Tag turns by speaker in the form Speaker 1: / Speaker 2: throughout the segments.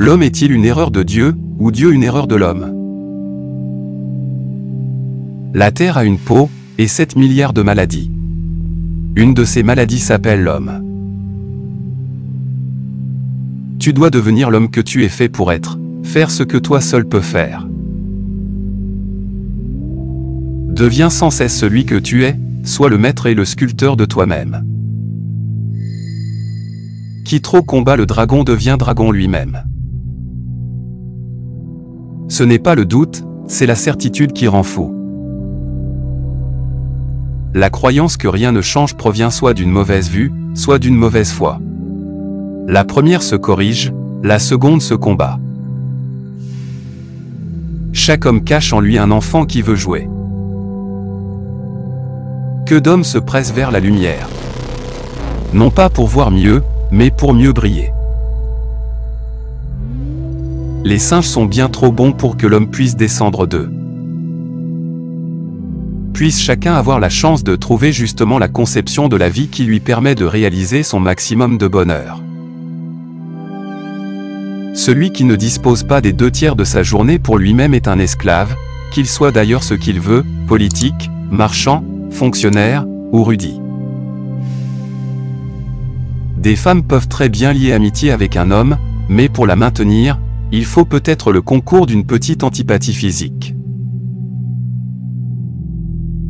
Speaker 1: L'homme est-il une erreur de Dieu, ou Dieu une erreur de l'homme? La Terre a une peau, et 7 milliards de maladies. Une de ces maladies s'appelle l'homme. Tu dois devenir l'homme que tu es fait pour être, faire ce que toi seul peux faire. Deviens sans cesse celui que tu es, sois le maître et le sculpteur de toi-même. Qui trop combat le dragon devient dragon lui-même. Ce n'est pas le doute, c'est la certitude qui rend fou. La croyance que rien ne change provient soit d'une mauvaise vue, soit d'une mauvaise foi. La première se corrige, la seconde se combat. Chaque homme cache en lui un enfant qui veut jouer. Que d'hommes se pressent vers la lumière. Non pas pour voir mieux, mais pour mieux briller. Les singes sont bien trop bons pour que l'homme puisse descendre d'eux. Puisse chacun avoir la chance de trouver justement la conception de la vie qui lui permet de réaliser son maximum de bonheur. Celui qui ne dispose pas des 2/3 de sa journée pour lui-même est un esclave, qu'il soit d'ailleurs ce qu'il veut, politique, marchand, fonctionnaire, ou rudis. Des femmes peuvent très bien lier amitié avec un homme, mais pour la maintenir, il faut peut-être le concours d'une petite antipathie physique.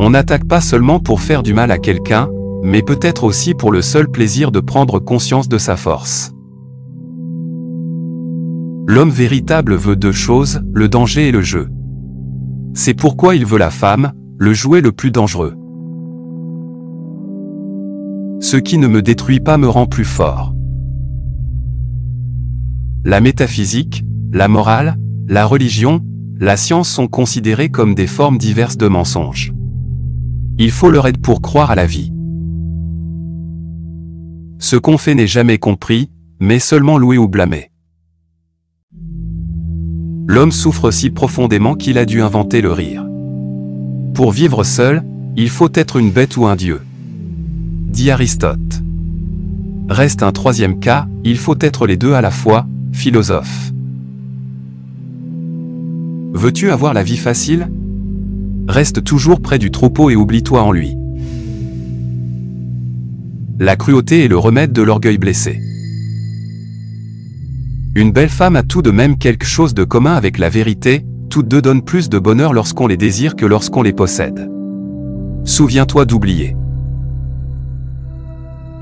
Speaker 1: On n'attaque pas seulement pour faire du mal à quelqu'un, mais peut-être aussi pour le seul plaisir de prendre conscience de sa force. L'homme véritable veut 2 choses, le danger et le jeu. C'est pourquoi il veut la femme, le jouet le plus dangereux. Ce qui ne me détruit pas me rend plus fort. La métaphysique, la morale, la religion, la science sont considérées comme des formes diverses de mensonges. Il faut leur aide pour croire à la vie. Ce qu'on fait n'est jamais compris, mais seulement loué ou blâmé. L'homme souffre si profondément qu'il a dû inventer le rire. Pour vivre seul, il faut être une bête ou un dieu. Dit Aristote. Reste un 3e cas, il faut être les 2 à la fois, philosophe. Veux-tu avoir la vie facile? Reste toujours près du troupeau et oublie-toi en lui. La cruauté est le remède de l'orgueil blessé. Une belle femme a tout de même quelque chose de commun avec la vérité, toutes 2 donnent plus de bonheur lorsqu'on les désire que lorsqu'on les possède. Souviens-toi d'oublier.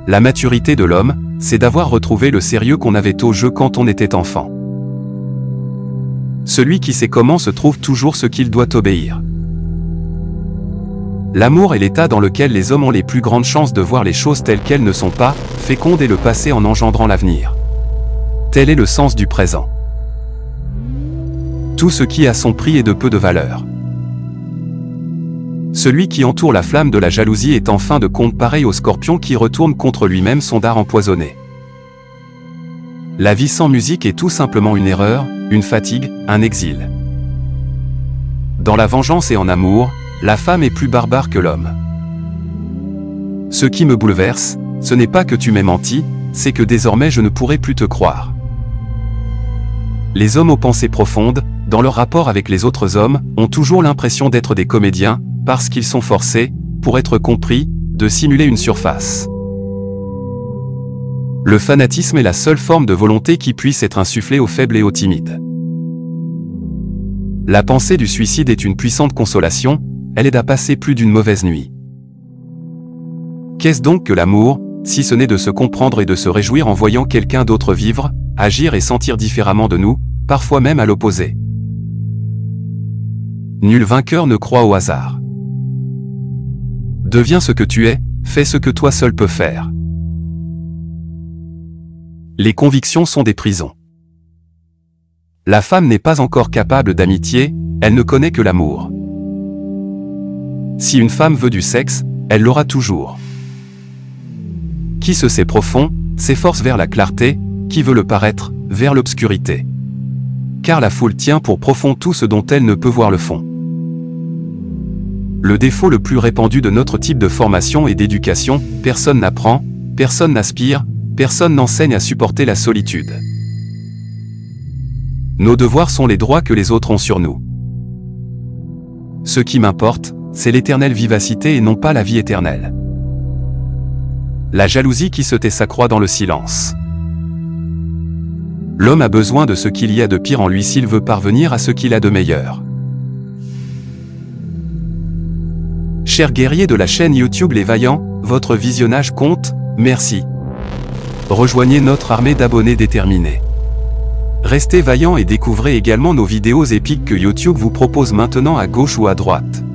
Speaker 1: La maturité de l'homme, c'est d'avoir retrouvé le sérieux qu'on avait au jeu quand on était enfant. Celui qui sait comment se trouve toujours ce qu'il doit obéir. L'amour est l'état dans lequel les hommes ont les plus grandes chances de voir les choses telles qu'elles ne sont pas, féconder le passé en engendrant l'avenir. Tel est le sens du présent. Tout ce qui a son prix est de peu de valeur. Celui qui entoure la flamme de la jalousie est en fin de compte pareil au scorpion qui retourne contre lui-même son dard empoisonné. La vie sans musique est tout simplement une erreur, une fatigue, un exil. Dans la vengeance et en amour, la femme est plus barbare que l'homme. Ce qui me bouleverse, ce n'est pas que tu m'aies menti, c'est que désormais je ne pourrai plus te croire. Les hommes aux pensées profondes, dans leur rapport avec les autres hommes, ont toujours l'impression d'être des comédiens, parce qu'ils sont forcés, pour être compris, de simuler une surface. Le fanatisme est la seule forme de volonté qui puisse être insufflée aux faibles et aux timides. La pensée du suicide est une puissante consolation, elle aide à passer plus d'une mauvaise nuit. Qu'est-ce donc que l'amour, si ce n'est de se comprendre et de se réjouir en voyant quelqu'un d'autre vivre, agir et sentir différemment de nous, parfois même à l'opposé. Nul vainqueur ne croit au hasard. Deviens ce que tu es, fais ce que toi seul peux faire. Les convictions sont des prisons. La femme n'est pas encore capable d'amitié, elle ne connaît que l'amour. Si une femme veut du sexe, elle l'aura toujours. Qui se sait profond, s'efforce vers la clarté, qui veut le paraître, vers l'obscurité. Car la foule tient pour profond tout ce dont elle ne peut voir le fond. Le défaut le plus répandu de notre type de formation et d'éducation, personne n'apprend, personne n'aspire, personne n'enseigne à supporter la solitude. Nos devoirs sont les droits que les autres ont sur nous. Ce qui m'importe, c'est l'éternelle vivacité et non pas la vie éternelle. La jalousie qui se tait s'accroît dans le silence. L'homme a besoin de ce qu'il y a de pire en lui s'il veut parvenir à ce qu'il a de meilleur. Chers guerriers de la chaîne YouTube Les Vaillants, votre visionnage compte, merci. Rejoignez notre armée d'abonnés déterminés. Restez vaillants et découvrez également nos vidéos épiques que YouTube vous propose maintenant à gauche ou à droite.